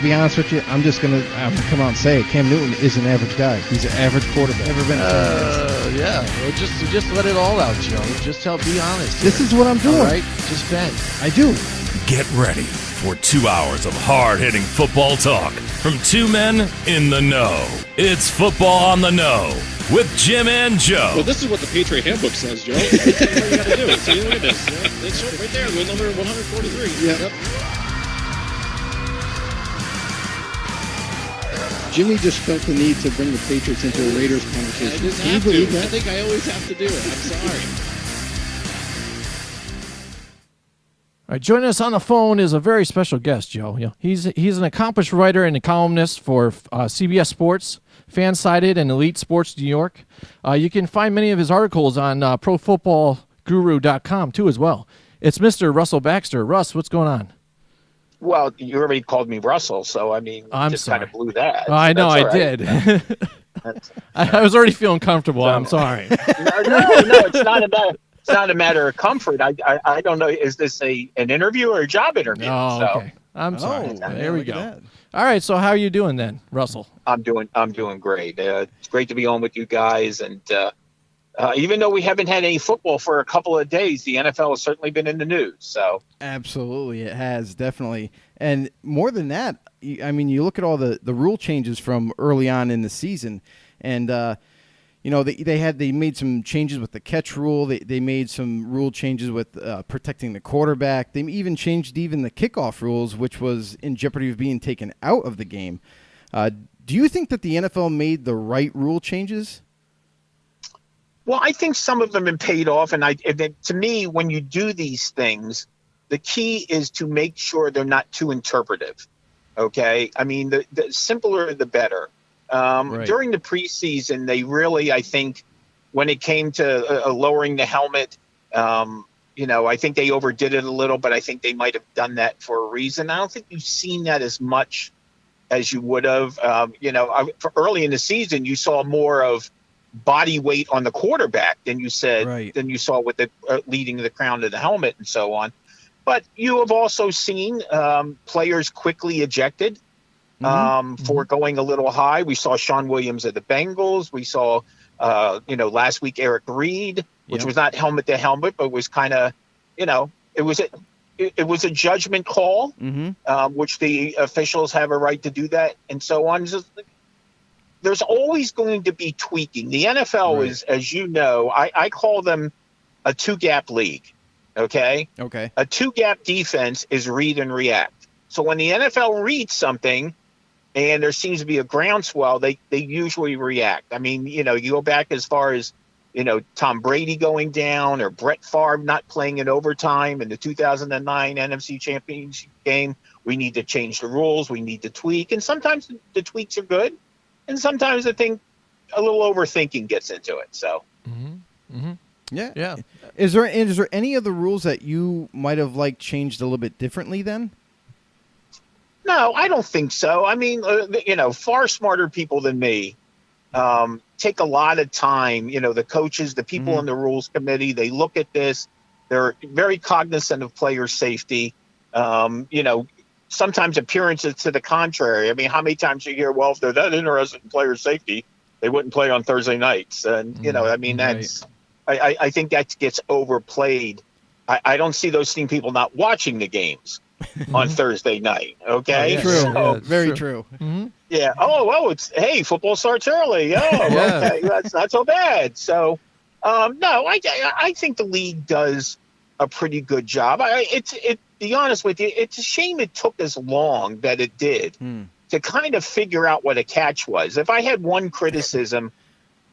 be honest with you, I'm gonna come out and say it. Cam Newton is an average guy. He's an average quarterback. Never been a Yeah. Well, just let it all out, Joe. Just be honest. This is what I'm doing. All right? Just vent. I do. Get ready for 2 hours of hard-hitting football talk from two men in the know. It's Football on the Know with Jim and Joe. Well, this is what the Patriot Handbook says, Joe. That's what you got to do. See, look at this. It's right there, rule number 143. Yep. Jimmy just felt the need to bring the Patriots into a Raiders conversation. I just Can you have believe to. that? I think I always have to do it. I'm sorry. All right, joining us on the phone is a very special guest, Joe. He's an accomplished writer and a columnist for CBS Sports, Fansided, and Elite Sports New York. You can find many of his articles on ProFootballGuru.com, too, as well. It's Mr. Russell Baxter. Russ, what's going on? Well, you already called me Russell, so I mean, I'm just sorry. kind of blew that. I know, I did. I was already feeling comfortable. I'm sorry. No, it's not about. It's not a matter of comfort. I don't know. Is this an interview or a job interview? Oh, So, okay. I'm sorry. There we look at go. that. All right. So how are you doing then, Russell? I'm doing great. It's great to be on with you guys. And even though we haven't had any football for a couple of days, the NFL has certainly been in the news. So Absolutely, it has, definitely. And more than that, I mean, you look at all the rule changes from early on in the season, and they made some changes with the catch rule. They made some rule changes with protecting the quarterback. They even changed the kickoff rules, which was in jeopardy of being taken out of the game. Do you think that the NFL made the right rule changes? Well, I think some of them have paid off, and to me, when you do these things, the key is to make sure they're not too interpretive. Okay, I mean, the simpler the better. Right. During the preseason, they really, I think, when it came to lowering the helmet, I think they overdid it a little, but I think they might have done that for a reason. I don't think you've seen that as much as you would have. For early in the season, you saw more of body weight on the quarterback than you saw with the leading the crown to the helmet and so on. But you have also seen players quickly ejected for going a little high. We saw Sean Williams at the Bengals. We saw, last week Eric Reed, which was not helmet to helmet, but was kind of, it was a judgment call, which the officials have a right to do that and so on. There's always going to be tweaking. The NFL is, as you know, I call them a two-gap league, okay? Okay. A two-gap defense is read and react. So when the NFL reads something and there seems to be a groundswell, they usually react. I mean, you go back as far as, Tom Brady going down or Brett Favre not playing in overtime in the 2009 NFC Championship game. We need to change the rules. We need to tweak. And sometimes the tweaks are good. And sometimes I think a little overthinking gets into it. So, Yeah. Is there any of the rules that you might have changed a little bit differently then? No, I don't think so. I mean, far smarter people than me take a lot of time. The coaches, the people in the rules committee, they look at this. They're very cognizant of player safety. Sometimes appearances to the contrary. I mean, how many times you hear, well, if they're that interested in player safety, they wouldn't play on Thursday nights. And, that's I think that gets overplayed. I don't see those same people not watching the games on Thursday night. Okay. True. So, Very true. Mm-hmm. yeah. Oh, football starts early. Oh, okay. That's not so bad. So, no, I think the league does a pretty good job. Be honest with you, it's a shame it took as long that it did to kind of figure out what a catch was. If I had one criticism,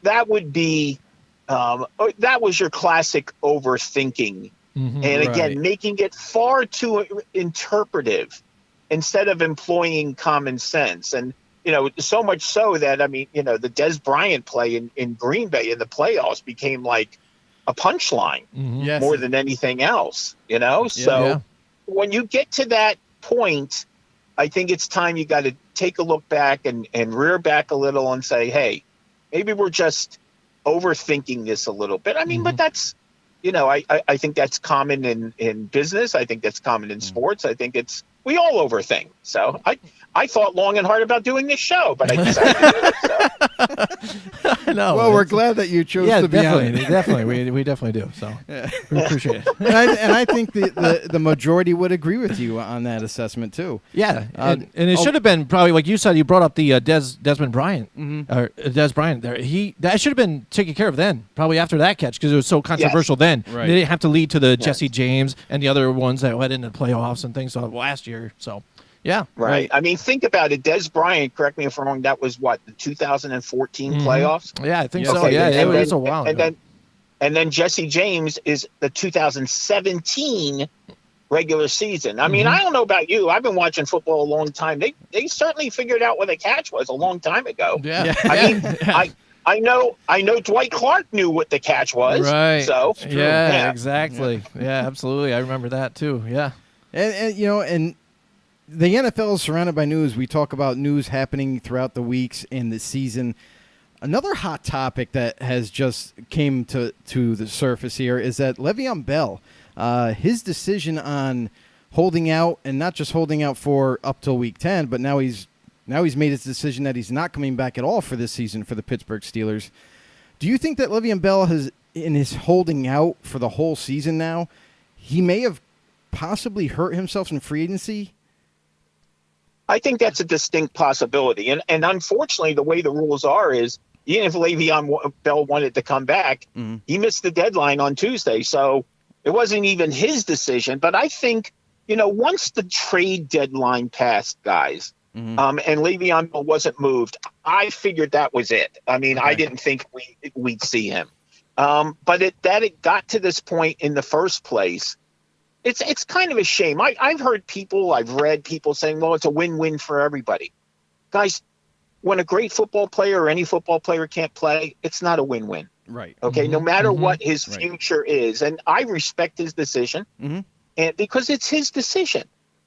that would be that was your classic overthinking. And again, making it far too interpretive instead of employing common sense. And, so much so that, the Des Bryant play in Green Bay in the playoffs became like a punchline more than anything else, So when you get to that point, I think it's time you got to take a look back and rear back a little and say, hey, maybe we're just overthinking this a little bit. I mean, but that's, I think that's common in business. I think that's common in sports. I think it's we all overthink. So I thought long and hard about doing this show, but I decided to do it. So. No, Well, we're glad that you chose to be on it. definitely, we definitely do. So we appreciate it. And I think the majority would agree with you on that assessment too. Yeah, and it should have been probably like you said. You brought up the Desmond Bryant or Des Bryant there. That should have been taken care of then, probably after that catch because it was so controversial then. Right. They didn't have to lead to the Jesse James and the other ones that went into the playoffs and things last year. So. Yeah. Right. I mean, think about it. Des Bryant, correct me if I'm wrong, that was what, the 2014 playoffs? Yeah, I think Yes. so. Okay, Yeah, and it was then- a while and ago. then Jesse James is the 2017 regular season. I mean, I don't know about you. I've been watching football a long time. They certainly figured out what a catch was a long time ago. Yeah. I mean, I know Dwight Clark knew what the catch was. Right. So Yeah, exactly. Yeah, absolutely. I remember that too. Yeah. And the NFL is surrounded by news. We talk about news happening throughout the weeks and the season. Another hot topic that has just came to the surface here is that Le'Veon Bell, his decision on holding out, and not just holding out for up till week 10, but now he's made his decision that he's not coming back at all for this season for the Pittsburgh Steelers. Do you think that Le'Veon Bell has, in his holding out for the whole season now, he may have possibly hurt himself in free agency? I think that's a distinct possibility. And unfortunately, the way the rules are is, even if Le'Veon Bell wanted to come back, he missed the deadline on Tuesday. So it wasn't even his decision. But I think, once the trade deadline passed, guys, and Le'Veon Bell wasn't moved, I figured that was it. I mean, I didn't think we'd see him. But it got to this point in the first place. It's kind of a shame. I've read people saying, well, it's a win-win for everybody. Guys, when a great football player or any football player can't play, it's not a win-win. Right. Okay, no matter what his future is. And I respect his decision, and because it's his decision.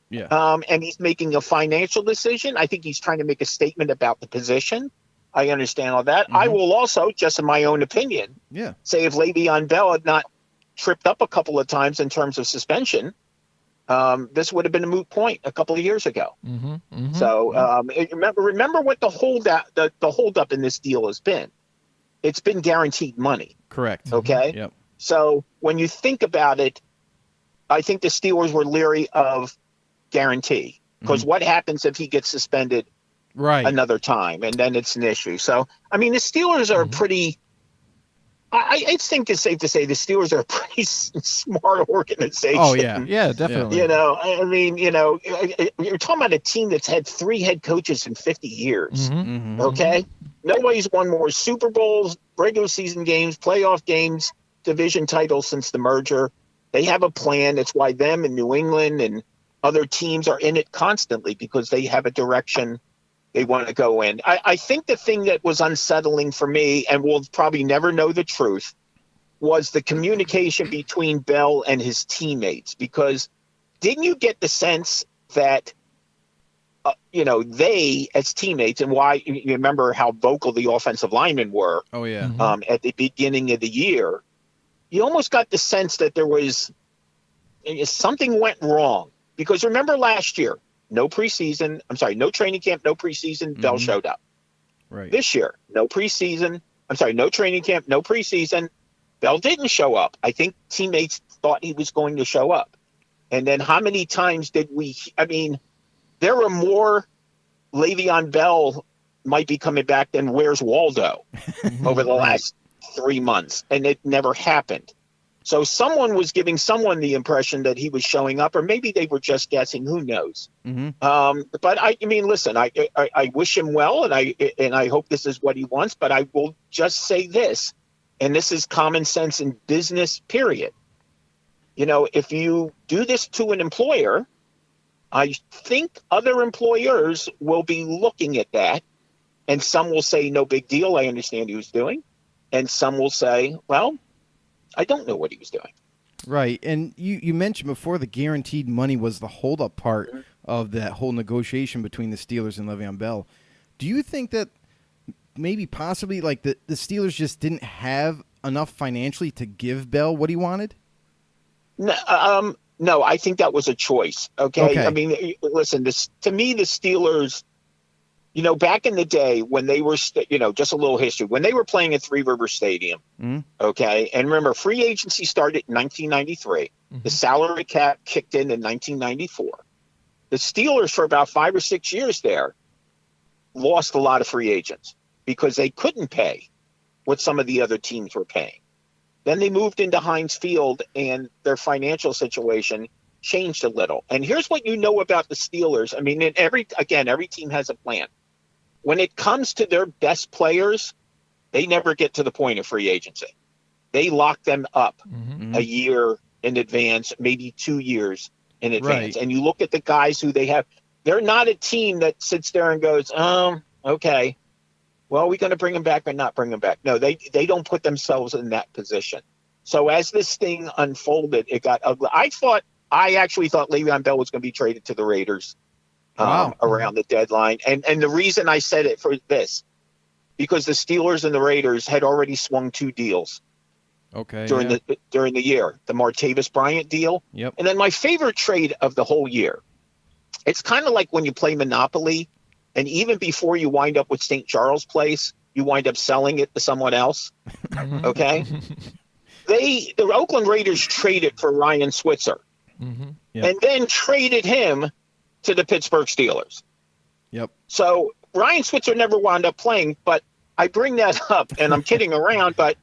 Yeah. And he's making a financial decision. I think he's trying to make a statement about the position. I understand all that. I will also, just in my own opinion, say if Le'Veon Bell had not tripped up a couple of times in terms of suspension, this would have been a moot point a couple of years ago. So remember what the holdup in this deal has been. It's been guaranteed money. Correct. Okay. Yep. So when you think about it, I think the Steelers were leery of guarantee because what happens if he gets suspended another time, and then it's an issue. So I mean, the Steelers are pretty. I think it's safe to say the Steelers are a pretty smart organization. Oh, yeah. Yeah, definitely. I mean, you're talking about a team that's had 3 head coaches in 50 years. Okay? Nobody's won more Super Bowls, regular season games, playoff games, division titles since the merger. They have a plan. That's why them and New England and other teams are in it constantly because they have a direction they want to go in. I think the thing that was unsettling for me, and we'll probably never know the truth, was the communication between Bell and his teammates. Because didn't you get the sense that, they as teammates, and why you remember how vocal the offensive linemen were Oh, yeah. at the beginning of the year, you almost got the sense that there was something went wrong. Because remember last year, no training camp, no preseason, Bell showed up. Right. This year, no training camp, no preseason, Bell didn't show up. I think teammates thought he was going to show up. And then how many times there were more Le'Veon Bell might be coming back than Where's Waldo over the last 3 months, and it never happened. So someone was giving someone the impression that he was showing up, or maybe they were just guessing. Who knows? But I mean, listen, I wish him well, and I hope this is what he wants. But I will just say this, and this is common sense in business, period. If you do this to an employer, I think other employers will be looking at that, and some will say, no big deal, I understand he was doing. And some will say, well, I don't know what he was doing. Right. And you mentioned before the guaranteed money was the holdup part of that whole negotiation between the Steelers and Le'Veon Bell. Do you think that maybe possibly like the Steelers just didn't have enough financially to give Bell what he wanted? No, No, I think that was a choice. Okay. I mean, listen, to me, the Steelers, back in the day when they were, just a little history, when they were playing at Three River Stadium, okay, and remember, free agency started in 1993. The salary cap kicked in 1994. The Steelers, for about 5 or 6 years there, lost a lot of free agents because they couldn't pay what some of the other teams were paying. Then they moved into Heinz Field, and their financial situation changed a little. And here's what you know about the Steelers. I mean, every team has a plan. When it comes to their best players, they never get to the point of free agency. They lock them up a year in advance, maybe 2 years in advance. Right. And you look at the guys who they have. They're not a team that sits there and goes, okay, well, are we going to bring him back or not bring him back? No, they don't put themselves in that position. So as this thing unfolded, it got ugly. I actually thought Le'Veon Bell was going to be traded to the Raiders around the deadline. And the reason I said it for this, because the Steelers and the Raiders had already swung 2 deals during the year. The Martavis Bryant deal. Yep. And then my favorite trade of the whole year. It's kind of like when you play Monopoly, and even before you wind up with St. Charles Place, you wind up selling it to someone else. Okay? The Oakland Raiders traded for Ryan Switzer and then traded him to the Pittsburgh Steelers. Yep. So Ryan Switzer never wound up playing, but I bring that up, and I'm kidding around, but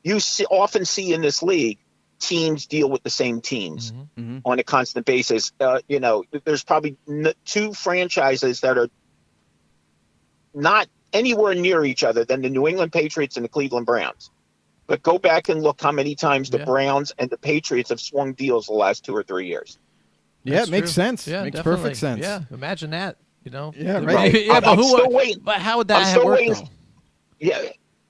you often see in this league, teams deal with the same teams on a constant basis. There's probably 2 franchises that are not anywhere near each other than the New England Patriots and the Cleveland Browns. But go back and look how many times the Browns and the Patriots have swung deals the last 2 or 3 years. Yeah, it makes sense. Yeah, makes perfect sense. Yeah, imagine that. Yeah, right. Yeah, but how would that work? Yeah.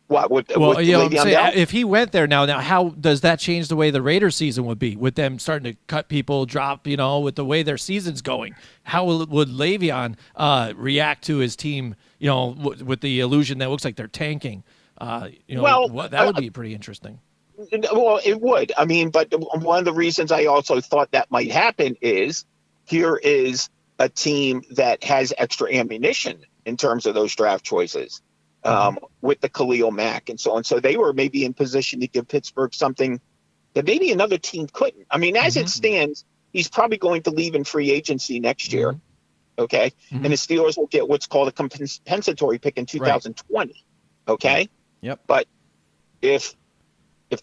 What would if he went there now, how does that change the way the Raiders season would be with them starting to cut people, drop, with the way their season's going? How would Le'Veon react to his team, with the illusion that looks like they're tanking? That would be pretty interesting. Well, it would. I mean, but one of the reasons I also thought that might happen is here is a team that has extra ammunition in terms of those draft choices. With the Khalil Mack and so on. So they were maybe in position to give Pittsburgh something that maybe another team couldn't. I mean, as it stands, he's probably going to leave in free agency next year. Okay. And the Steelers will get what's called a compensatory pick in 2020. Right. Okay. Yep. But if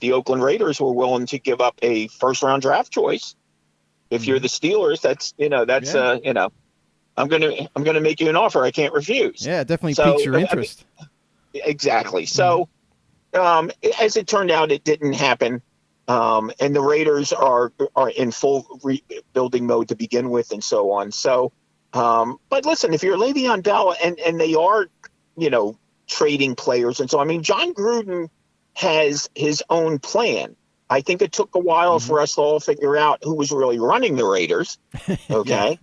the Oakland Raiders were willing to give up a first-round draft choice, if you're the Steelers, I'm gonna make you an offer I can't refuse. Yeah, it definitely piques your interest. Exactly. So, as it turned out, it didn't happen, and the Raiders are in full rebuilding mode to begin with, and so on. So, but listen, if you're Le'Veon Bell and they are, trading players, and so I mean, John Gruden has his own plan. I think it took a while for us to all figure out who was really running the Raiders. Okay.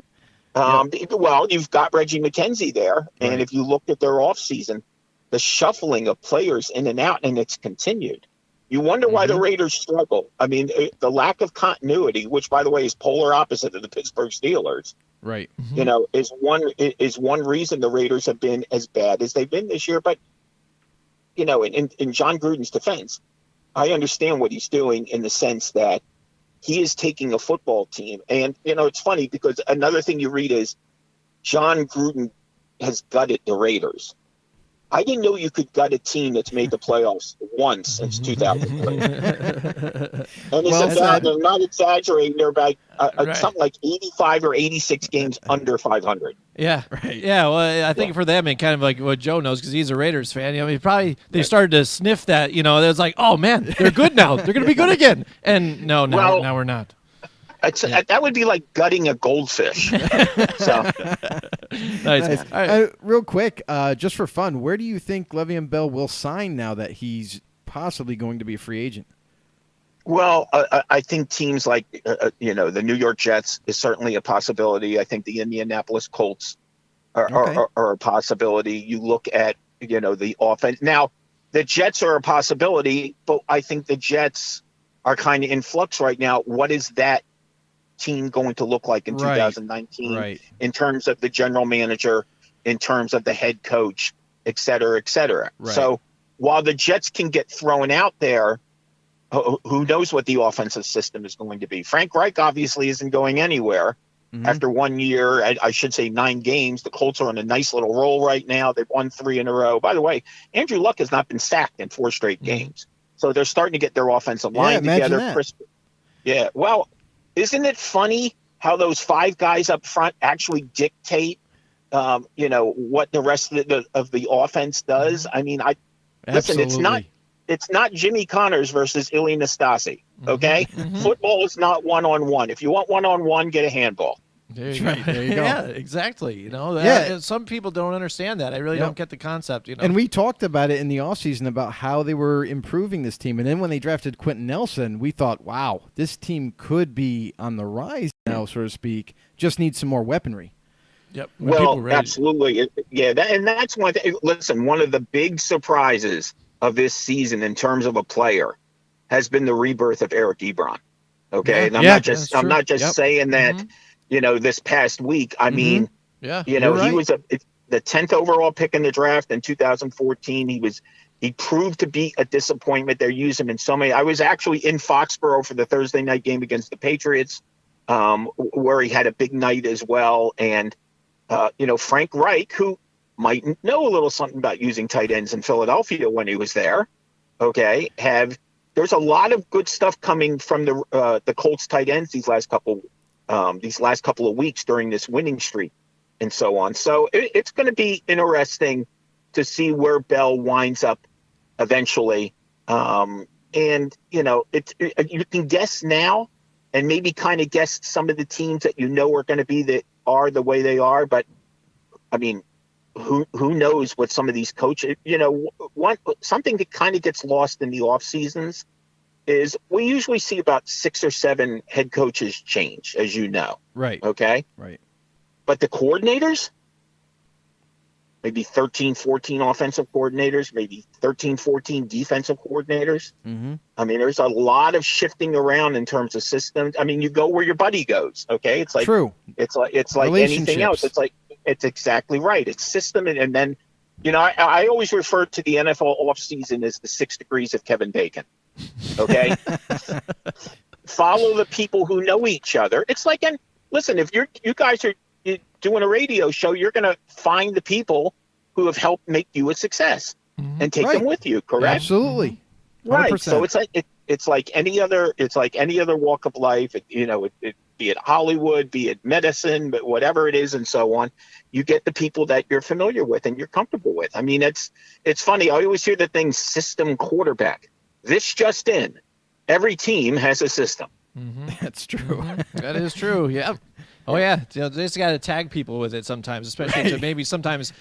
Well, you've got Reggie McKenzie there, and if you looked at their offseason, the shuffling of players in and out, and it's continued. You wonder why the Raiders struggle. I mean, the lack of continuity, which, by the way, is polar opposite of the Pittsburgh Steelers. Right. Is one reason the Raiders have been as bad as they've been this year. But, in John Gruden's defense, I understand what he's doing in the sense that he is taking a football team. And, it's funny because another thing you read is John Gruden has gutted the Raiders. I didn't know you could gut a team that's made the playoffs once since 2003. And they're not exaggerating. They're about something like 85 or 86 games under 500. Yeah. Right. Yeah. Well, I think for them, and kind of like what Joe knows, because he's a Raiders fan, they started to sniff that, it was like, oh man, they're good now. They're going to be good again. And now we're not. That would be like gutting a goldfish. So, nice. All right. Real quick, just for fun, where do you think Le'Veon Bell will sign now that he's possibly going to be a free agent? Well, I think teams like the New York Jets is certainly a possibility. I think the Indianapolis Colts are a possibility. You look at the offense now. The Jets are a possibility, but I think the Jets are kind of in flux right now. What is that team going to look like in Right. 2019 Right. in terms of the general manager, in terms of the head coach, et cetera, et cetera. Right. So while the Jets can get thrown out there, who knows what the offensive system is going to be? Frank Reich obviously isn't going anywhere. Mhm. After 1 year, I should say 9 games, the Colts are on a nice little roll right now. They've won 3 in a row. By the way, Andrew Luck has not been sacked in 4 straight games. So they're starting to get their offensive line imagine together. that. Well, isn't it funny how those 5 guys up front actually dictate, what the rest of the offense does? I mean, listen, Absolutely. it's not Jimmy Connors versus Ili Nastasi. Okay, football is not one-on-one. If you want one-on-one, get a handball. There you Right, go. there you go. Yeah, exactly. Some people don't understand that. I really Yep. don't get the concept. And we talked about it in the offseason about how they were improving this team. And then when they drafted Quentin Nelson, we thought, wow, this team could be on the rise now, so to speak. Just needs some more weaponry. Yep. When people Well, ready. absolutely. Yeah, and that's one thing. Listen, one of the big surprises of this season in terms of a player has been the rebirth of Eric Ebron. Okay, and I'm not just Yep. saying that, this past week. I mean, Yeah. he was the 10th overall pick in the draft in 2014. He proved to be a disappointment. They use him in so many. I was actually in Foxborough for the Thursday night game against the Patriots, where he had a big night as well. And Frank Reich, who might know a little something about using tight ends in Philadelphia when he was there. Okay, there's a lot of good stuff coming from the Colts tight ends these last couple of weeks during this winning streak and so on. So it's going to be interesting to see where Bell winds up eventually. You can guess now and maybe kind of guess some of the teams that are going to be that are the way they are. But I mean, who knows what some of these coaches, something that kind of gets lost in the off seasons is we usually see about 6 or 7 head coaches change, as you know. Right. Okay. Right. But the coordinators, maybe 13, 14 offensive coordinators, maybe 13, 14 defensive coordinators. Mm-hmm. I mean, there's a lot of shifting around in terms of systems. I mean, you go where your buddy goes. Okay. It's like, True. It's like anything else. It's exactly right. It's system. And then, I always refer to the NFL offseason as the 6 degrees of Kevin Bacon. Okay. Follow the people who know each other. It's like, and listen, if you guys are doing a radio show, you're going to find the people who have helped make you a success and take them with you. Correct. Absolutely. 100%. Right. So it's like any other walk of life. Be it Hollywood, be it medicine, but whatever it is, and so on. You get the people that you're familiar with and you're comfortable with. I mean, it's funny. I always hear the thing system quarterback. This just in, every team has a system. That's true. That is true. Yeah. Oh yeah. They just got to tag people with it sometimes, especially to maybe sometimes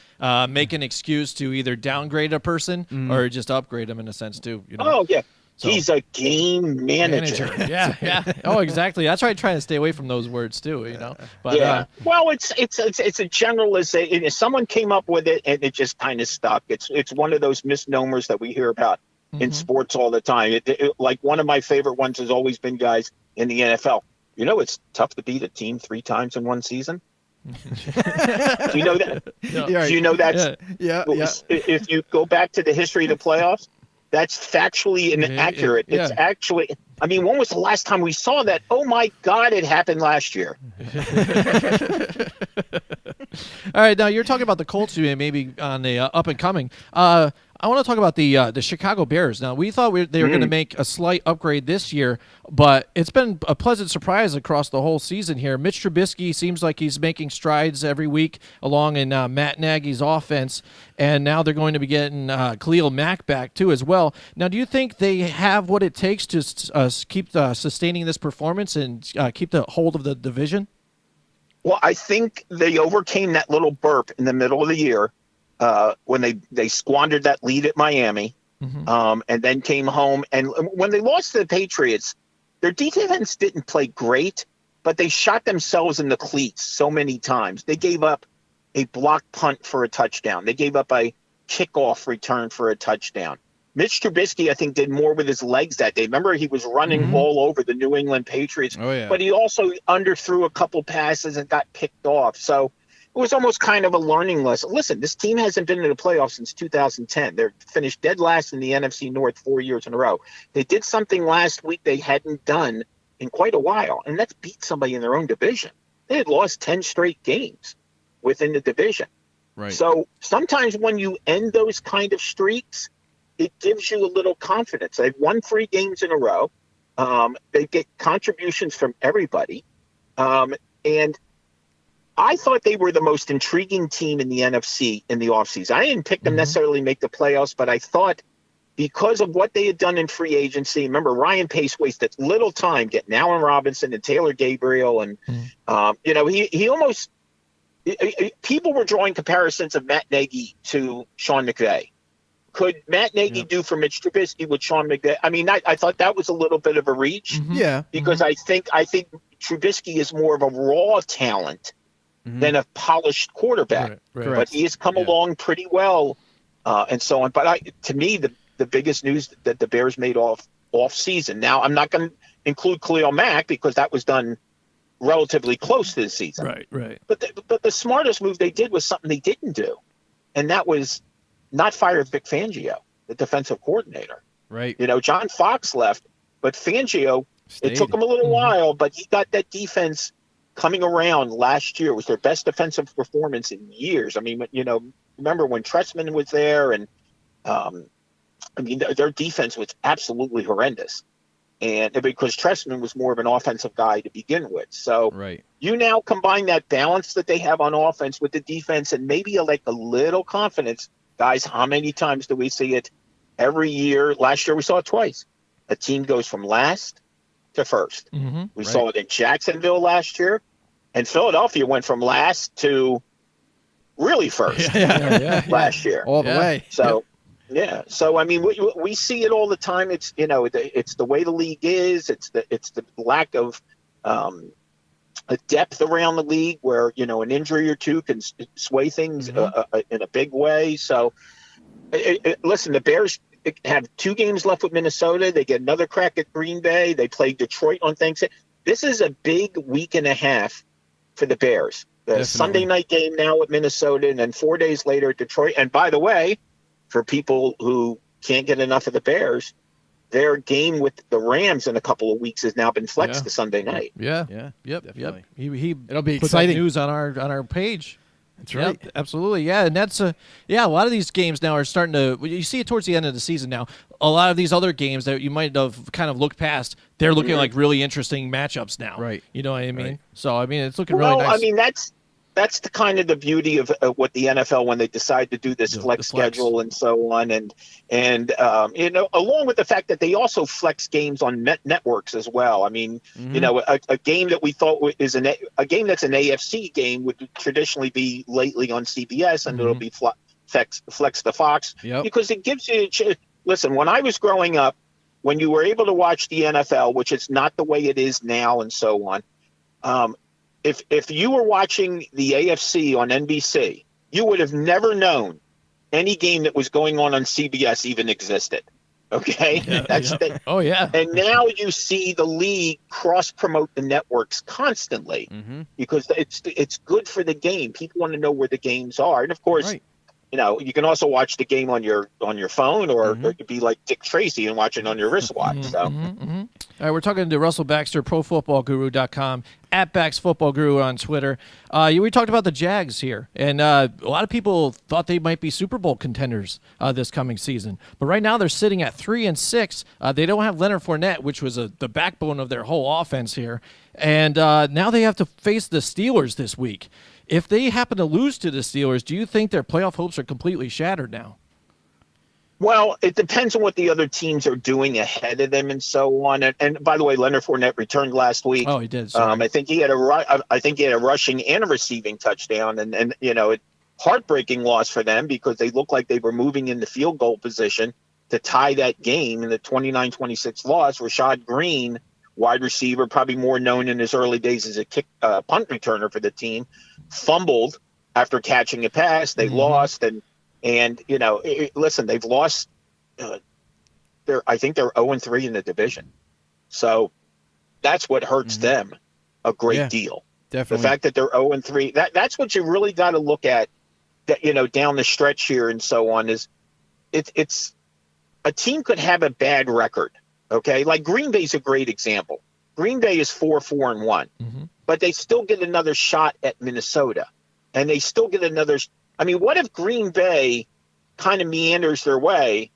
make an excuse to either downgrade a person or just upgrade them in a sense too. Oh yeah. So- He's a game manager. Yeah. Oh, exactly. That's why I try to stay away from those words too. But yeah. Well, it's a generalization. If someone came up with it and it just kind of stuck, it's one of those misnomers that we hear about in sports all the time. Like one of my favorite ones has always been guys in the NFL. It's tough to beat a team 3 times in one season. Do you know that? Yeah. Do you know that's Yeah. if you go back to the history of the playoffs, that's factually inaccurate. Yeah. It's actually, I mean, when was the last time we saw that? Oh my God, it happened last year. All right, now you're talking about the Colts maybe on the up and coming. I want to talk about the Chicago Bears. Now, we thought they were going to make a slight upgrade this year, but it's been a pleasant surprise across the whole season here. Mitch Trubisky seems like he's making strides every week along in Matt Nagy's offense, and now they're going to be getting Khalil Mack back too as well. Now, do you think they have what it takes to keep sustaining this performance and keep the hold of the division? Well, I think they overcame that little burp in the middle of the year when they squandered that lead at Miami, and then came home. And when they lost to the Patriots, their defense didn't play great, but they shot themselves in the cleats so many times. They gave up a block punt for a touchdown. They gave up a kickoff return for a touchdown. Mitch Trubisky, I think, did more with his legs that day. Remember, he was running all over the New England Patriots. Oh, yeah. But he also underthrew a couple passes and got picked off. So it was almost kind of a learning lesson. Listen, this team hasn't been in the playoffs since 2010. They're finished dead last in the NFC North 4 years in a row. They did something last week they hadn't done in quite a while, and that's beat somebody in their own division. They had lost 10 straight games within the division. Right. So sometimes when you end those kind of streaks, it gives you a little confidence. They've won 3 games in a row. They get contributions from everybody. And I thought they were the most intriguing team in the NFC in the offseason. I didn't pick them necessarily make the playoffs, but I thought because of what they had done in free agency, remember Ryan Pace wasted little time getting Allen Robinson and Taylor Gabriel. And, he almost – people were drawing comparisons of Matt Nagy to Sean McVay. Could Matt Nagy do for Mitch Trubisky with Sean McVay? I mean, I thought that was a little bit of a reach. Yeah. Because I think Trubisky is more of a raw talent than a polished quarterback. Right. But he has come along pretty well and so on. But to me, the biggest news that the Bears made off season. Now, I'm not going to include Khalil Mack because that was done relatively close to the season. Right. But the smartest move they did was something they didn't do, and that was not fire Vic Fangio, the defensive coordinator. Right. John Fox left, but Fangio, it took him a little while, but he got that defense coming around last year. It was their best defensive performance in years. I mean, remember when Trestman was there, and their defense was absolutely horrendous. And because Trestman was more of an offensive guy to begin with. So you now combine that balance that they have on offense with the defense and maybe a little confidence. Guys, how many times do we see it every year? Last year we saw it twice. A team goes from last to first. We saw it in Jacksonville last year, and Philadelphia went from last to really first last year. All the way. So, So, I mean, we see it all the time. It's, it's the way the league is. It's the lack of a depth around the league where, an injury or two can sway things in a big way. So, listen, the Bears have 2 games left with Minnesota. They get another crack at Green Bay. They play Detroit on Thanksgiving. This is a big week and a half for the Bears. The Sunday night game now with Minnesota, and then 4 days later at Detroit. And by the way, for people who can't get enough of the Bears, their game with the Rams in a couple of weeks has now been flexed to Sunday night. Yep. It'll be put exciting that news on our page. That's right. Yep, absolutely. Yeah, and that's a lot of these games now are starting to, you see it towards the end of the season now. A lot of these other games that you might have kind of looked past, they're looking like really interesting matchups now. Right. You know what I mean? Right. So I mean, it's looking really nice. I mean, that's the kind of the beauty of what the NFL when they decide to do this flex schedule and so on, and along with the fact that they also flex games on networks as well. I mean, a game that we thought is a game that's an AFC game would traditionally be lately on CBS, and it'll be flex to Fox because it gives you. Listen, when I was growing up, when you were able to watch the NFL, which is not the way it is now, and so on. If you were watching the AFC on NBC, you would have never known any game that was going on CBS even existed. Okay? And now you see the league cross-promote the networks constantly because it's good for the game. People want to know where the games are. And, of course, you can also watch the game on your phone or it could be like Dick Tracy and watch it on your wristwatch. So. All right, we're talking to Russell Baxter, ProFootballGuru.com, @BaxFootballGuru on Twitter. We talked about the Jags here, and a lot of people thought they might be Super Bowl contenders this coming season. But right now they're sitting at 3-6. They don't have Leonard Fournette, which was the backbone of their whole offense here. And now they have to face the Steelers this week. If they happen to lose to the Steelers, do you think their playoff hopes are completely shattered now? Well, it depends on what the other teams are doing ahead of them and so on. And by the way, Leonard Fournette returned last week. Oh, he did. I think he had a rushing and a receiving touchdown, and heartbreaking loss for them because they looked like they were moving in the field goal position to tie that game in the 29-26 loss. Rashad Green, wide receiver, probably more known in his early days as a punt returner for the team, fumbled after catching a pass. They lost, and listen, they've lost I think they're 0-3 in the division. So that's what hurts them a great deal. Definitely. The fact that they're 0-3, that's what you really got to look at, that, you know, down the stretch here and so on, is it's a team could have a bad record. Okay. Like Green Bay's a great example. Green Bay is 4-1, but they still get another shot at Minnesota, and they still get another. I mean, what if Green Bay kind of meanders their way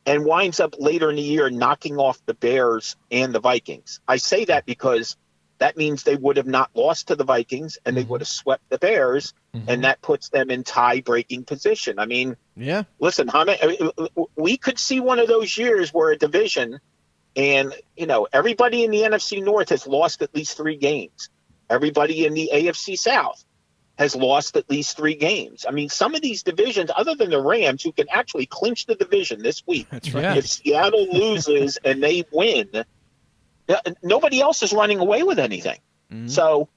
and winds up later in the year knocking off the Bears and the Vikings? I say that because that means they would have not lost to the Vikings, and they would have swept the Bears, and that puts them in tie-breaking position. I mean, listen, we could see one of those years where a division, and, you know, everybody in the NFC North has lost at least 3 games. Everybody in the AFC South has lost at least 3 games. I mean, some of these divisions, other than the Rams, who can actually clinch the division this week, That's right. if Seattle loses and they win, nobody else is running away with anything. So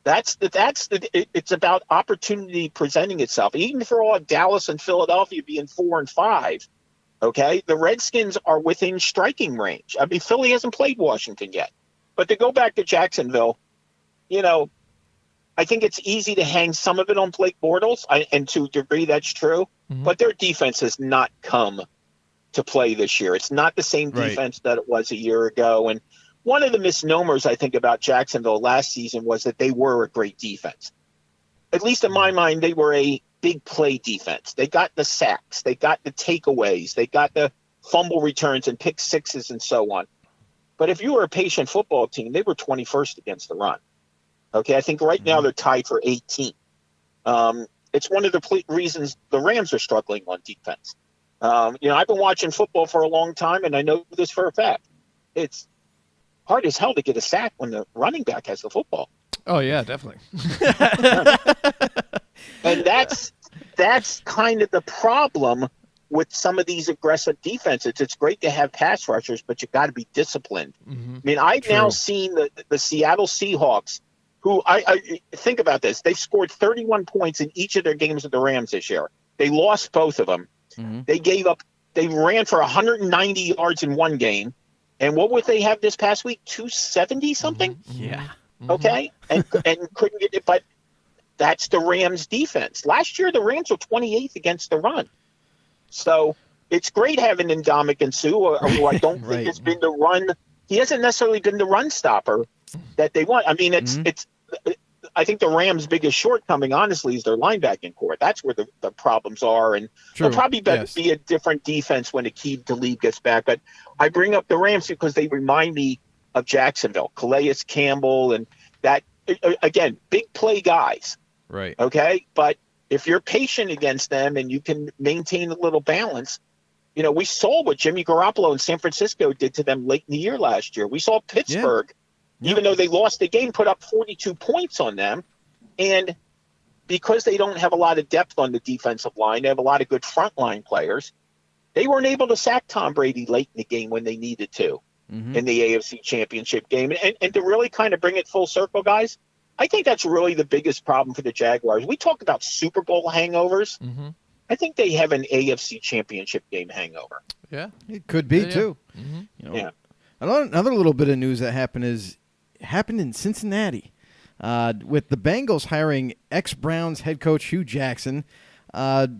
it's about opportunity presenting itself. Even for all Dallas and Philadelphia being 4-5, okay, the Redskins are within striking range. I mean, Philly hasn't played Washington yet. But to go back to Jacksonville, you know, I think it's easy to hang some of it on Blake Bortles, and to a degree that's true. But their defense has not come to play this year. It's not the same defense that it was a year ago. And one of the misnomers I think about Jacksonville last season was that they were a great defense. At least in my mind, they were a big play defense. They got the sacks, they got the takeaways, they got the fumble returns and pick sixes and so on. But if you were a patient football team, they were 21st against the run. Okay, I think right now they're tied for 18th. It's one of the reasons the Rams are struggling on defense. You know, I've been watching football for a long time, and I know this for a fact. It's hard as hell to get a sack when the running back has the football. Oh yeah, definitely. And that's kind of the problem with some of these aggressive defenses. It's great to have pass rushers, but you got to be disciplined. I mean, I've now seen the Seattle Seahawks, who I think about this. They've scored 31 points in each of their games with the Rams this year. They lost both of them. They ran for 190 yards in one game. And what would they have this past week? 270 something? Okay. And couldn't get it. But that's the Rams defense. Last year, the Rams were 28th against the run. So it's great having Ndamukong Suh, who I don't think has been the run. He hasn't necessarily been the run stopper that they want. I mean, I think the Rams' biggest shortcoming, honestly, is their linebacking core. That's where the problems are. And they'll probably be a different defense when Aqib Talib gets back. But I bring up the Rams because they remind me of Jacksonville, Calais Campbell, and that, again, big play guys. Right. Okay. But if you're patient against them and you can maintain a little balance, you know, we saw what Jimmy Garoppolo in San Francisco did to them late in the year last year. We saw Pittsburgh, even though they lost the game, put up 42 points on them. And because they don't have a lot of depth on the defensive line, they have a lot of good frontline players, they weren't able to sack Tom Brady late in the game when they needed to in the AFC Championship game. And to really kind of bring it full circle, guys, I think that's really the biggest problem for the Jaguars. We talk about Super Bowl hangovers. I think they have an AFC Championship game hangover. Yeah, it could be too. You know, another little bit of news that happened in Cincinnati with the Bengals hiring ex-Browns head coach Hugh Jackson.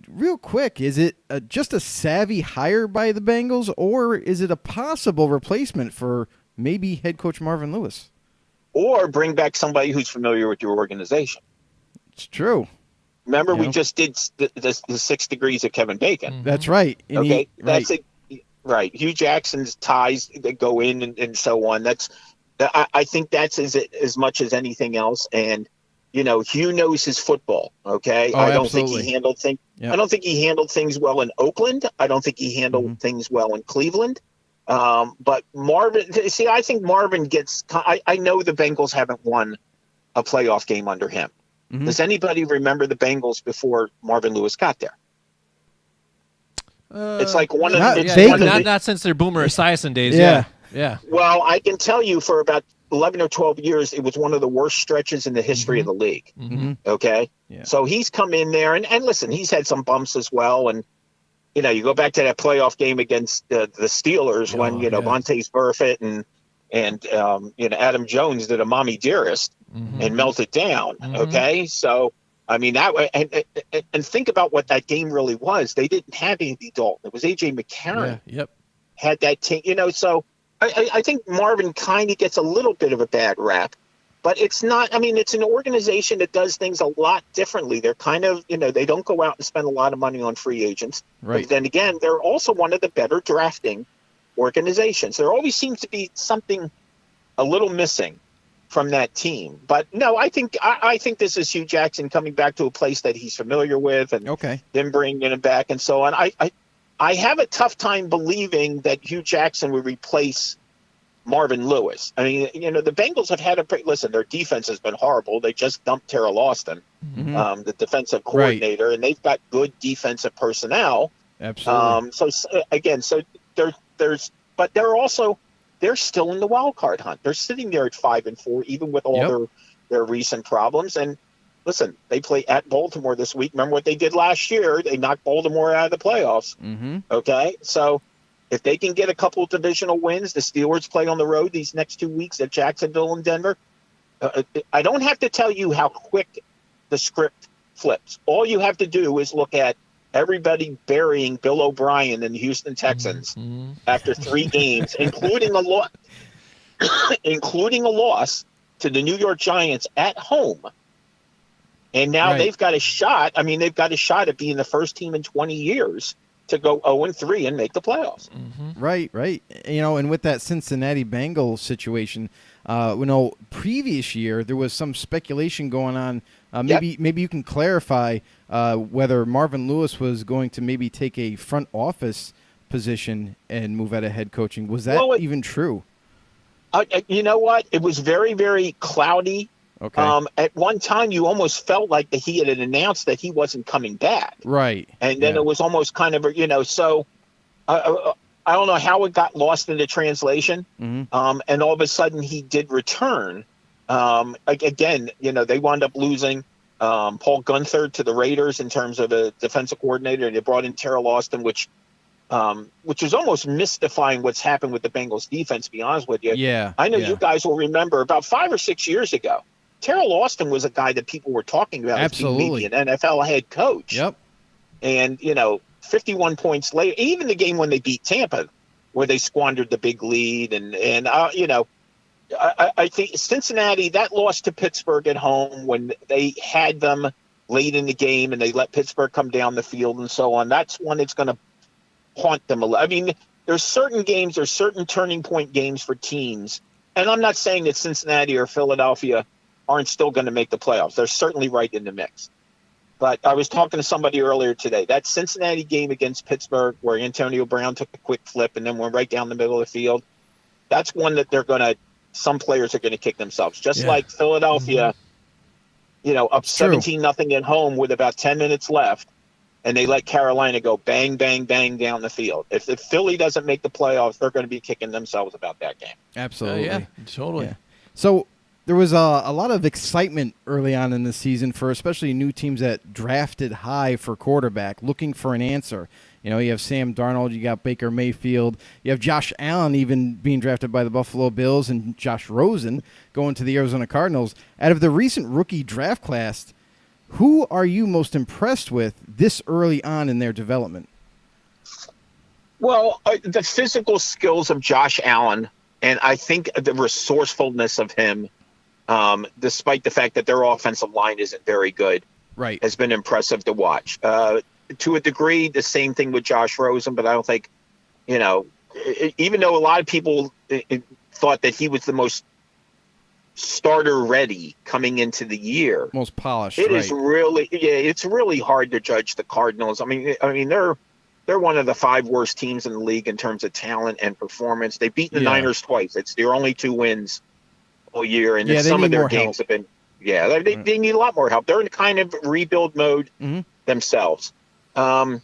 Real quick, is it just a savvy hire by the Bengals, or is it a possible replacement for maybe head coach Marvin Lewis? Or bring back somebody who's familiar with your organization. It's true. Remember, we just did the 6 degrees of Kevin Bacon. That's right. And right. Hugh Jackson's ties that go in and so on. I think that's as much as anything else. And you know, Hugh knows his football. Okay, I don't think he handled things. I don't think he handled things well in Oakland. I don't think he handled things well in Cleveland. But Marvin, see, I think Marvin gets. I know the Bengals haven't won a playoff game under him. Does anybody remember the Bengals before Marvin Lewis got there? It's like one of not since their Boomer Esiason days. Yeah. Well, I can tell you for about 11 or 12 years, it was one of the worst stretches in the history of the league. Okay, so he's come in there and listen, he's had some bumps as well, and you go back to that playoff game against the Steelers when Vontaze Burfict and Adam Jones did a mommy dearest and melted down. Okay, so I mean that way, and think about what that game really was. They didn't have Andy Dalton. It was AJ McCarron. Had that team. So I think Marvin kind of gets a little bit of a bad rap. But it's not, I mean, it's an organization that does things a lot differently. They're kind of, they don't go out and spend a lot of money on free agents. Right. But then again, they're also one of the better drafting organizations. There always seems to be something a little missing from that team. But no, I think this is Hugh Jackson coming back to a place that he's familiar with and then bringing him back and so on. I have a tough time believing that Hugh Jackson would replace Marvin Lewis. I mean, the Bengals have had listen, their defense has been horrible. They just dumped Terrell Austin, the defensive coordinator, and they've got good defensive personnel. Absolutely. But they're still in the wild card hunt. They're sitting there at 5-4, even with all their recent problems. And listen, they play at Baltimore this week. Remember what they did last year? They knocked Baltimore out of the playoffs. Okay, so if they can get a couple of divisional wins, the Steelers play on the road these next 2 weeks at Jacksonville and Denver. I don't have to tell you how quick the script flips. All you have to do is look at everybody burying Bill O'Brien and the Houston Texans after 3 games, including a loss to the New York Giants at home. And now they've got a shot. I mean, they've got a shot at being the first team in 20 years to go 0-3 and make the playoffs. Right. And with that Cincinnati Bengals situation, previous year there was some speculation going on. Maybe you can clarify whether Marvin Lewis was going to maybe take a front office position and move out of head coaching. Was that even true? You know what? It was very, very cloudy. Okay. At one time, you almost felt like that he had announced that he wasn't coming back. Right. And then it was almost kind of, so I don't know how it got lost in the translation. And all of a sudden he did return. Again, they wound up losing Paul Gunther to the Raiders in terms of a defensive coordinator, and they brought in Terrell Austin, which is almost mystifying what's happened with the Bengals defense, to be honest with you. Yeah. I know you guys will remember about 5 or 6 years ago, Terrell Austin was a guy that people were talking about as being maybe an NFL head coach. Yep. And, 51 points later, even the game when they beat Tampa, where they squandered the big lead. I think Cincinnati, that loss to Pittsburgh at home when they had them late in the game and they let Pittsburgh come down the field and so on, that's one that's going to haunt them. I mean, there's certain games, there's certain turning point games for teams. And I'm not saying that Cincinnati or Philadelphia aren't still going to make the playoffs. They're certainly right in the mix. But I was talking to somebody earlier today. That Cincinnati game against Pittsburgh where Antonio Brown took a quick flip and then went right down the middle of the field, that's one that some players are going to kick themselves. Just like Philadelphia, up 17-0 at home with about 10 minutes left, and they let Carolina go bang, bang, bang down the field. If Philly doesn't make the playoffs, they're going to be kicking themselves about that game. Absolutely. Totally. Yeah. So there was a lot of excitement early on in the season for especially new teams that drafted high for quarterback, looking for an answer. You have Sam Darnold, you got Baker Mayfield, you have Josh Allen even being drafted by the Buffalo Bills, and Josh Rosen going to the Arizona Cardinals. Out of the recent rookie draft class, who are you most impressed with this early on in their development? Well, the physical skills of Josh Allen, and I think the resourcefulness of him, despite the fact that their offensive line isn't very good, has been impressive to watch. To a degree, the same thing with Josh Rosen, but I don't think, even though a lot of people thought that he was the most starter ready coming into the year, most polished, is really, it's really hard to judge the Cardinals. I mean, they're one of the 5 worst teams in the league in terms of talent and performance. They beat the Niners twice. It's their only 2 wins all year, and some of their games have been. Yeah, they need a lot more help. They're in kind of rebuild mode themselves. But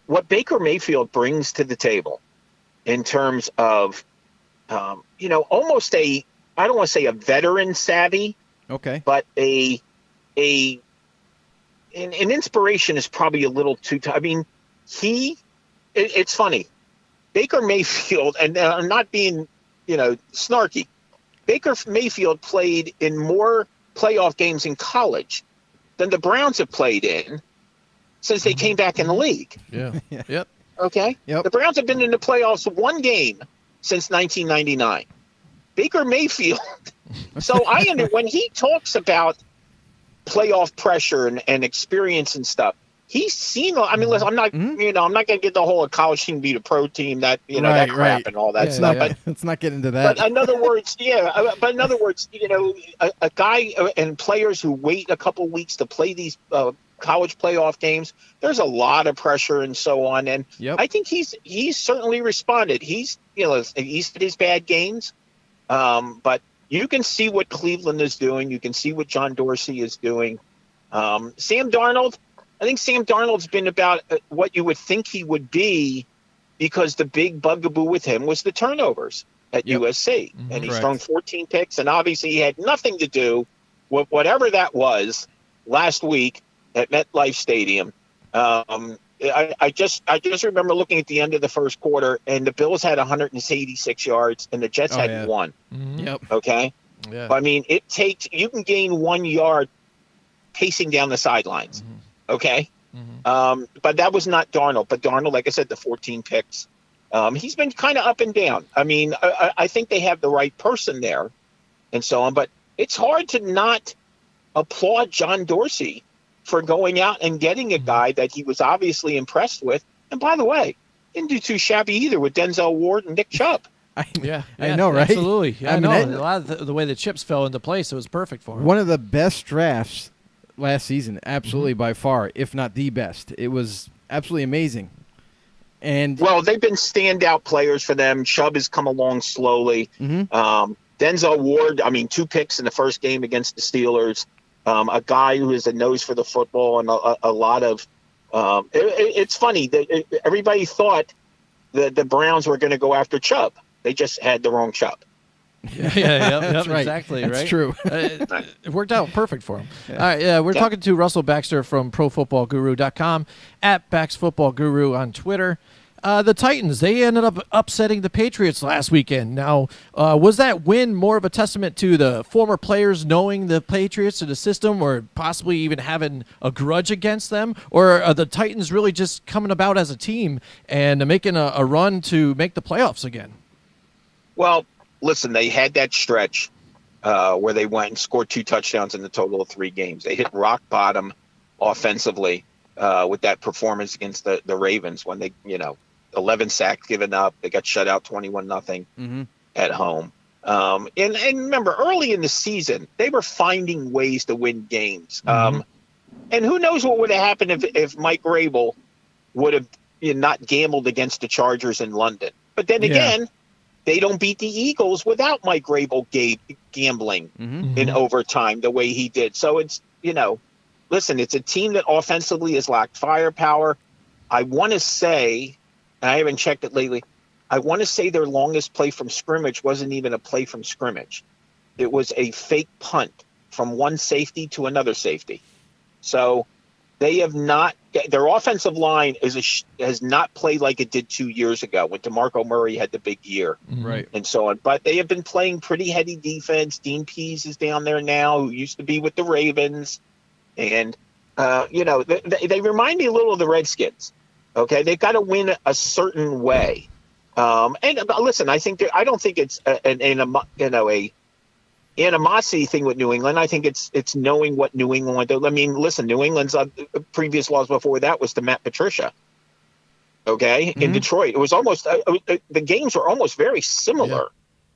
what Baker Mayfield brings to the table in terms of, almost I don't want to say a veteran savvy, but an inspiration is probably a little too. I mean, it's funny. Baker Mayfield, and I'm not being, snarky. Baker Mayfield played in more playoff games in college than the Browns have played in since they came back in the league. Yeah. Yep. Okay? Yep. The Browns have been in the playoffs one game since 1999. Baker Mayfield. So when he talks about playoff pressure and experience and stuff, he's seen. I mean, listen, I'm not. I'm not going to get the whole college team beat a pro team that that crap and all that stuff. Yeah. But let's not get into that. But in other words, a guy and players who wait a couple weeks to play these college playoff games, there's a lot of pressure and so on. And I think he's certainly responded. He's had his bad games, but you can see what Cleveland is doing. You can see what John Dorsey is doing. Sam Darnold. I think Sam Darnold's been about what you would think he would be, because the big bugaboo with him was the turnovers at USC. And he's thrown 14 picks, and obviously he had nothing to do with whatever that was last week at MetLife Stadium. I just remember looking at the end of the first quarter, and the Bills had 186 yards, and the Jets had one. Yep. Okay? Yeah. I mean, you can gain 1 yard pacing down the sidelines. Okay. But that was not Darnold. But Darnold, like I said, the 14 picks. He's been kind of up and down. I mean, I think they have the right person there and so on. But it's hard to not applaud John Dorsey for going out and getting a guy that he was obviously impressed with. And by the way, didn't do too shabby either with Denzel Ward and Nick Chubb. I know, right? Absolutely. Yeah, I I mean, know. A lot of the way the chips fell into place, it was perfect for him. One of the best drafts last season, absolutely by far, if not the best. It was absolutely amazing. And well, they've been standout players for them. Chubb has come along slowly. Denzel Ward, 2 picks in the first game against the Steelers. A guy who has a nose for the football, and a lot of it's funny that everybody thought that the Browns were going to go after Chubb. They just had the wrong Chubb. That's right. Exactly. That's right. true. It worked out perfect for him. All right, we're talking to Russell Baxter from ProFootballGuru.com, at BaxFootballGuru on Twitter. The Titans, they ended up upsetting the Patriots last weekend. Now, was that win more of a testament to the former players knowing the Patriots and the system, or possibly even having a grudge against them? Or are the Titans really just coming about as a team and making a run to make the playoffs again? Well, listen, they had that stretch where they went and scored 2 touchdowns in the total of 3 games. They hit rock bottom offensively with that performance against the Ravens when they, 11 sacks given up. They got shut out 21-0 at home. And remember, early in the season, they were finding ways to win games. And who knows what would have happened if Mike Vrabel would have not gambled against the Chargers in London. But then again, they don't beat the Eagles without Mike Vrabel gambling in overtime the way he did. So it's, listen, it's a team that offensively has lacked firepower. I want to say, and I haven't checked it lately, I want to say their longest play from scrimmage wasn't even a play from scrimmage. It was a fake punt from one safety to another safety. So they have not – their offensive line has not played like it did 2 years ago when DeMarco Murray had the big year and so on. But they have been playing pretty heady defense. Dean Pease is down there now, who used to be with the Ravens. And, they remind me a little of the Redskins. Okay, they've got to win a certain way. And listen, I don't think it's a animosity thing with New England. I think it's knowing what New England. I mean, listen, New England's previous loss before that was to Matt Patricia. Okay, in Detroit, it was almost the games were almost very similar.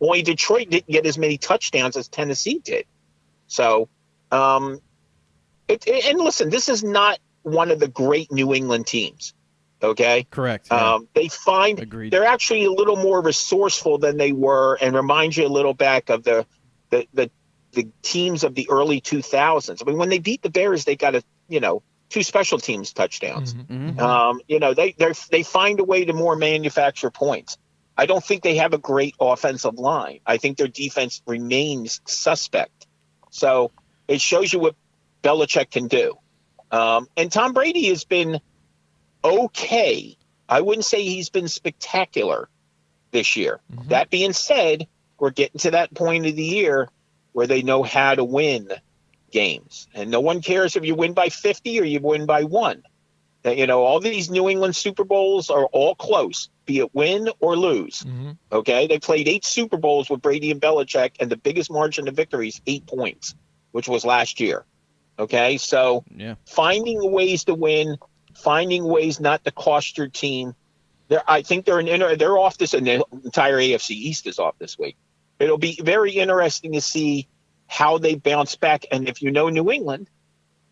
Yeah. Only Detroit didn't get as many touchdowns as Tennessee did. So, and listen, this is not one of the great New England teams. Okay, correct. Yeah. Agreed. They're actually a little more resourceful than they were, and remind you a little back of the teams of the early 2000s. I mean, when they beat the Bears, they got 2 special teams touchdowns. They find a way to more manufacture points. I don't think they have a great offensive line. I think their defense remains suspect. So it shows you what Belichick can do. And Tom Brady has been okay. I wouldn't say he's been spectacular this year. Mm-hmm. That being said, we're getting to that point of the year where they know how to win games. And no one cares if you win by 50 or you win by 1. All these New England Super Bowls are all close, be it win or lose. Mm-hmm. Okay? They played 8 Super Bowls with Brady and Belichick, and the biggest margin of victory is 8 points, which was last year. Okay? So finding ways to win, finding ways not to cost your team. I think they're off this, and the entire AFC East is off this week. It'll be very interesting to see how they bounce back. And if you know New England,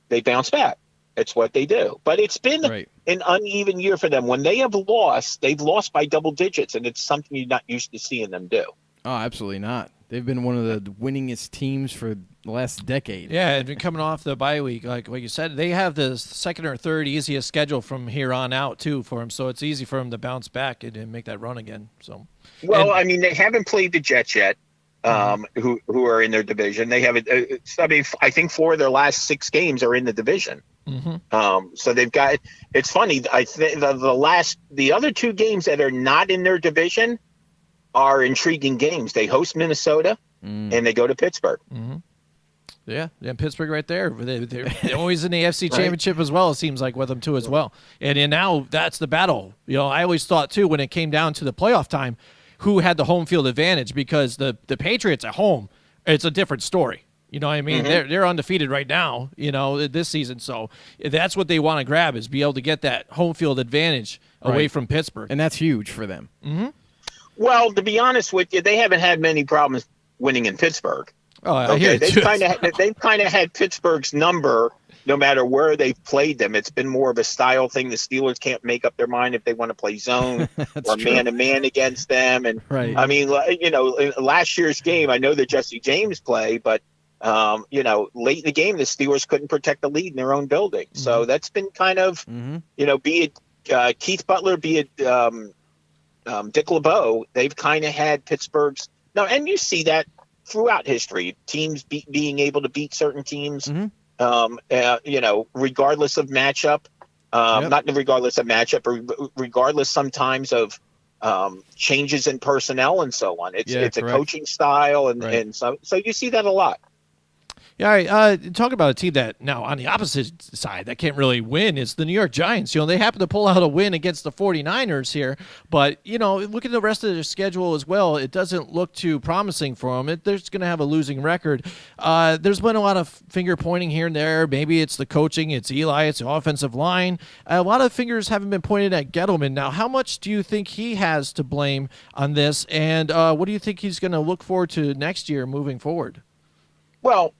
they bounce back. It's what they do. But it's been an uneven year for them. When they have lost, they've lost by double digits, and it's something you're not used to seeing them do. Oh, absolutely not. They've been one of the winningest teams for the last decade. Yeah, and coming off the bye week, like what you said, they have the second or third easiest schedule from here on out, too, for them. So it's easy for them to bounce back and make that run again. So, they haven't played the Jets yet, who are in their division. They have I think 4 of their last 6 games are in the division. Mm-hmm. So they've got. It's funny. I think the other 2 games that are not in their division are intriguing games. They host Minnesota and they go to Pittsburgh. Mm-hmm. Yeah, and Pittsburgh right there. They're always in the AFC Championship as well, it seems like, with them too as well. And now that's the battle. I always thought too, when it came down to the playoff time, who had the home field advantage, because the Patriots at home, it's a different story. You know what I mean? Mm-hmm. They're undefeated right now, this season. So that's what they want to grab, is be able to get that home field advantage away from Pittsburgh. And that's huge for them. Mm-hmm. Well, to be honest with you, they haven't had many problems winning in Pittsburgh. Oh, okay. They've kind of had Pittsburgh's number no matter where they've played them. It's been more of a style thing. The Steelers can't make up their mind if they want to play zone or man-to-man against them. And I mean, in last year's game, I know that Jesse James played, but late in the game, the Steelers couldn't protect the lead in their own building. Mm-hmm. So that's been kind of, be it Keith Butler, be it Dick LeBeau, they've kind of had Pittsburgh's. No, and you see that throughout history, teams being able to beat certain teams, regardless of matchup, not regardless of matchup, but regardless sometimes of changes in personnel and so on. It's a coaching style, and so you see that a lot. Yeah, talk about a team that now on the opposite side that can't really win is the New York Giants. They happen to pull out a win against the 49ers here, but look at the rest of their schedule as well. It doesn't look too promising for them. They're just going to have a losing record. There's been a lot of finger pointing here and there. Maybe it's the coaching, it's Eli, it's the offensive line. A lot of fingers haven't been pointed at Gettleman. Now, how much do you think he has to blame on this, and what do you think he's going to look forward to next year moving forward? Well,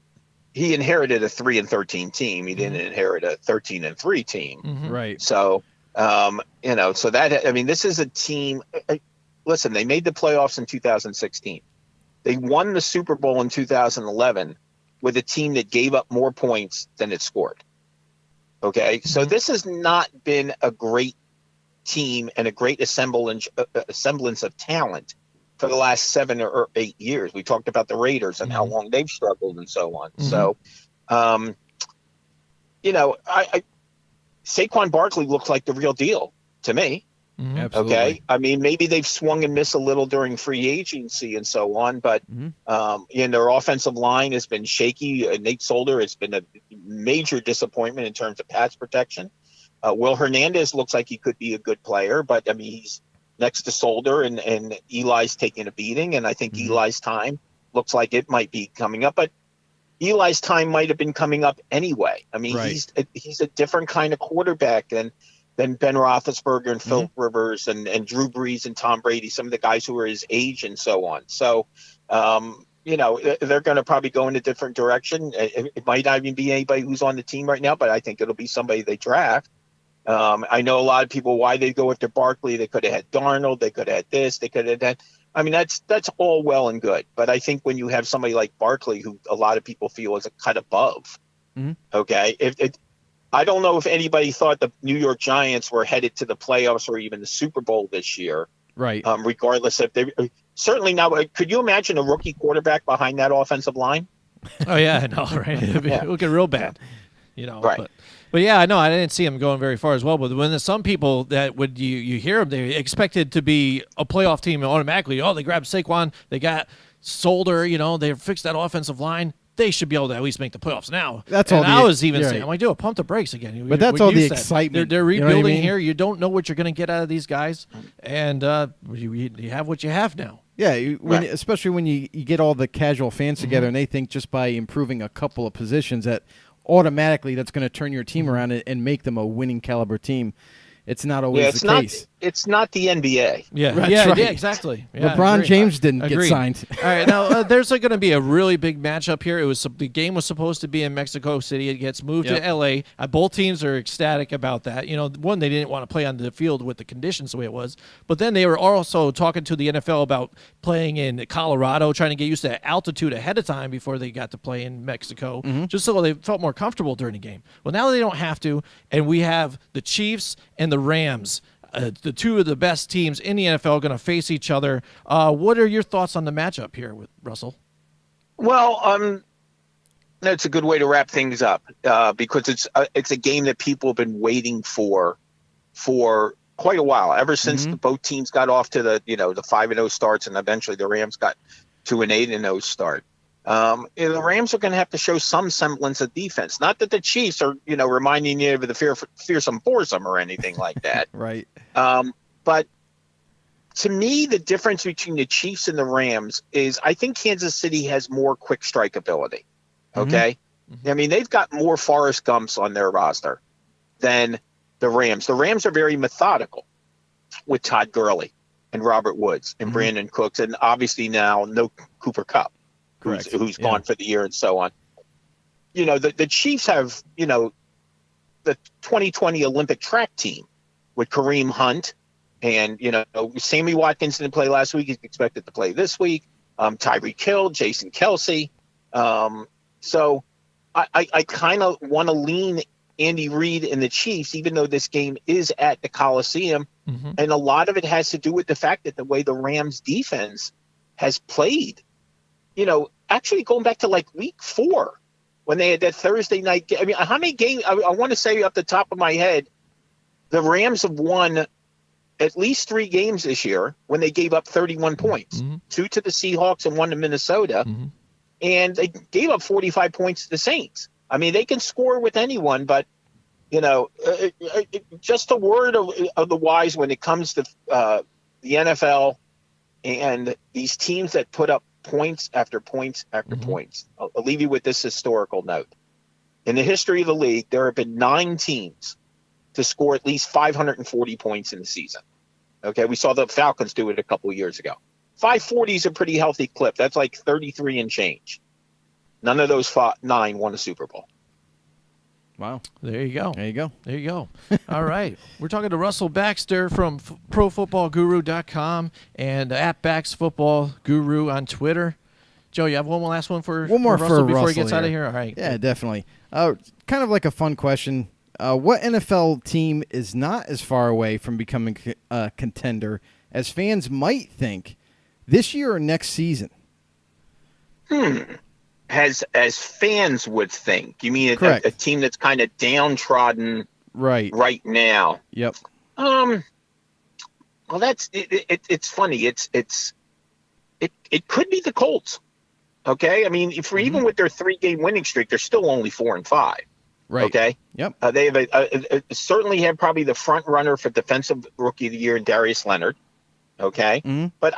he inherited a 3-13 team. He didn't inherit a 13-3 team. Mm-hmm. Right. So, so that, this is a team. Listen, they made the playoffs in 2016. They won the Super Bowl in 2011 with a team that gave up more points than it scored. Okay. Mm-hmm. So this has not been a great team and a great semblance of talent for the last 7 or 8 years. We talked about the Raiders and how long they've struggled and so on. Mm-hmm. So, Saquon Barkley looks like the real deal to me. Mm-hmm. Absolutely. Okay. Maybe they've swung and missed a little during free agency and so on, but, their offensive line has been shaky. Nate Solder has been a major disappointment in terms of pass protection. Will Hernandez looks like he could be a good player, but he's next to Solder, and Eli's taking a beating, and I think Eli's time looks like it might be coming up, but Eli's time might have been coming up anyway. He's a different kind of quarterback than Ben Roethlisberger and Philip Rivers and Drew Brees and Tom Brady, some of the guys who are his age and so on. So, they're going to probably go in a different direction. It might not even be anybody who's on the team right now, but I think it'll be somebody they draft. I know a lot of people why they go after Barkley. They could have had Darnold. They could have had this. They could have had that. That's all well and good. But I think when you have somebody like Barkley, who a lot of people feel is a cut above, okay, I don't know if anybody thought the New York Giants were headed to the playoffs or even the Super Bowl this year. Right. Regardless if they certainly now, could you imagine a rookie quarterback behind that offensive line? Oh yeah, I know, right? It'd be looking real bad, Right. But yeah, I know I didn't see him going very far as well. But when there's some people that would you hear them, they expected to be a playoff team automatically. Oh, they grabbed Saquon, they got Solder, they fixed that offensive line. They should be able to at least make the playoffs now. That's and all. I was even right. saying, I'm like, dude, pump the brakes again. But that's all the excitement. They're rebuilding you know what I mean? here. You don't know what you're going to get out of these guys, and you have what you have now. Yeah, especially when you get all the casual fans together and they think just by improving a couple of positions that automatically that's going to turn your team around and make them a winning caliber team. It's not always the case. It's not the NBA. Yeah, Right. yeah, exactly. Yeah, LeBron James didn't get signed. All right, now there's going to be a really big matchup here. The game was supposed to be in Mexico City. It gets moved to LA. Both teams are ecstatic about that. One, they didn't want to play on the field with the conditions the way it was, but then they were also talking to the NFL about playing in Colorado, trying to get used to altitude ahead of time before they got to play in Mexico, just so they felt more comfortable during the game. Well, now they don't have to, and we have the Chiefs and the Rams. The two of the best teams in the NFL going to face each other. What are your thoughts on the matchup here with Russell? Well, that's a good way to wrap things up because it's a game that people have been waiting for quite a while, ever since both teams got off to the 5-0 starts, and eventually the Rams got to an 8-0 start. The Rams are going to have to show some semblance of defense. Not that the Chiefs are, reminding you of the fearsome foursome or anything like that. Right. But to me, the difference between the Chiefs and the Rams is I think Kansas City has more quick strike ability. Okay. I mean, they've got more Forrest Gumps on their roster than the Rams. The Rams are very methodical with Todd Gurley and Robert Woods and Brandon Cooks, and obviously now no Cooper Kupp. Who's gone for the year and so on. The Chiefs have, the 2020 Olympic track team with Kareem Hunt and, Sammy Watkins didn't play last week. He's expected to play this week. Tyreek Hill, Jason Kelsey. So I kind of want to lean Andy Reid and the Chiefs, even though this game is at the Coliseum. And a lot of it has to do with the fact that the way the Rams defense has played. Actually going back to like week 4 when they had that Thursday night game. I mean, how many games? I want to say off the top of my head, the Rams have won at least 3 games this year when they gave up 31 points, 2 to the Seahawks and 1 to Minnesota. And they gave up 45 points to the Saints. I mean, they can score with anyone, but, just a word of the wise when it comes to the NFL and these teams that put up points after points after points. I'll leave you with this historical note. In the history of the league, there have been 9 teams to score at least 540 points in the season. Okay, we saw the Falcons do it a couple of years ago. 540 is a pretty healthy clip. That's like 33 and change. None of those 9 won a Super Bowl. Wow. There you go. There you go. There you go. All right. We're talking to Russell Baxter from ProFootballGuru.com and at BaxFootballGuru on Twitter. Joe, you have one last one for Russell before he gets out of here? All right. Yeah, definitely. Kind of like a fun question. What NFL team is not as far away from becoming a contender as fans might think this year or next season? As fans would think. You mean a team that's kind of downtrodden right now? Yep. Well, that's it's funny. It could be the Colts. Okay, I mean, even with their 3-game winning streak, they're still only 4-5. Right. Okay. Yep. They have certainly have probably the front runner for defensive rookie of the year in Darius Leonard. Okay. But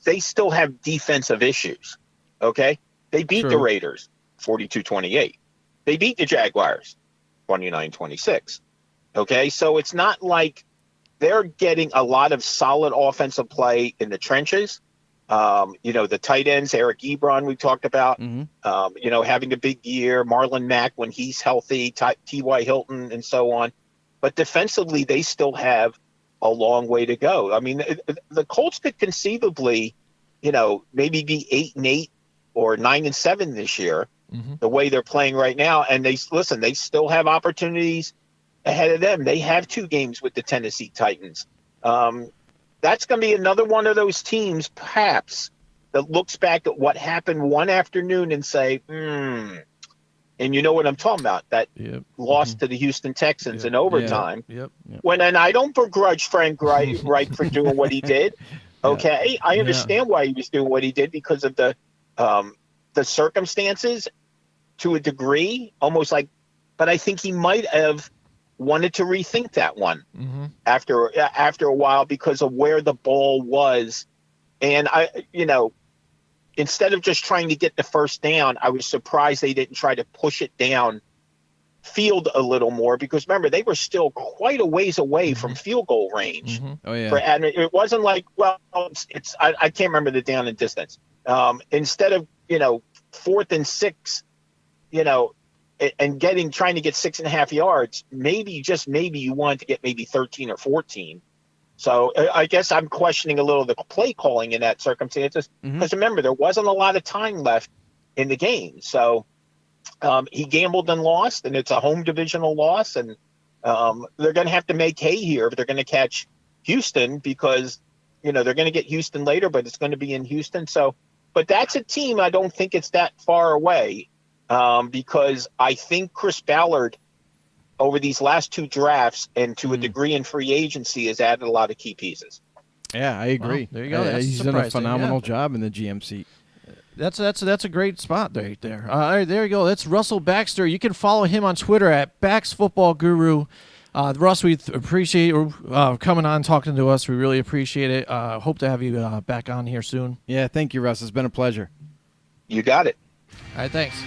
they still have defensive issues. Okay. They beat the Raiders 42-28. They beat the Jaguars 29-26. Okay, so it's not like they're getting a lot of solid offensive play in the trenches. The tight ends, Eric Ebron, we talked about, having a big year, Marlon Mack when he's healthy, T.Y. Hilton, and so on. But defensively, they still have a long way to go. I mean, the Colts could conceivably, maybe be 8-8 or 9-7 this year, the way they're playing right now. And they still have opportunities ahead of them. They have 2 games with the Tennessee Titans. That's going to be another one of those teams, perhaps, that looks back at what happened one afternoon and say, And you know what I'm talking about, that Yep. loss to the Houston Texans in overtime. Yep. And I don't begrudge Frank Reich for doing what he did. Okay, I understand why he was doing what he did because of the circumstances to a degree, almost like. But I think he might have wanted to rethink that one after a while because of where the ball was, and instead of just trying to get the first down, I was surprised they didn't try to push it down field a little more because remember they were still quite a ways away from field goal range. Oh yeah. It wasn't like I can't remember the down and distance. Instead of 4th and 6, and trying to get 6.5 yards, maybe you wanted to get maybe 13 or 14. So I guess I'm questioning a little the play calling in that circumstances because remember there wasn't a lot of time left in the game. So he gambled and lost, and it's a home divisional loss, and they're going to have to make hay here if they're going to catch Houston because they're going to get Houston later, but it's going to be in Houston. So, but that's a team I don't think it's that far away because I think Chris Ballard over these last 2 drafts and to a degree in free agency has added a lot of key pieces. Yeah, I agree. Well, there you go. That's he's done a phenomenal job in the GM seat. That's a great spot right there. All right, there you go. That's Russell Baxter. You can follow him on Twitter at Bax Football Guru. Russ, we appreciate you coming on talking to us. We really appreciate it. Hope to have you back on here soon. Yeah, thank you, Russ. It's been a pleasure. You got it. All right, thanks.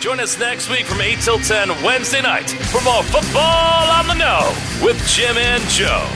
Join us next week from 8 till 10 Wednesday night for more Football on the Know with Jim and Joe.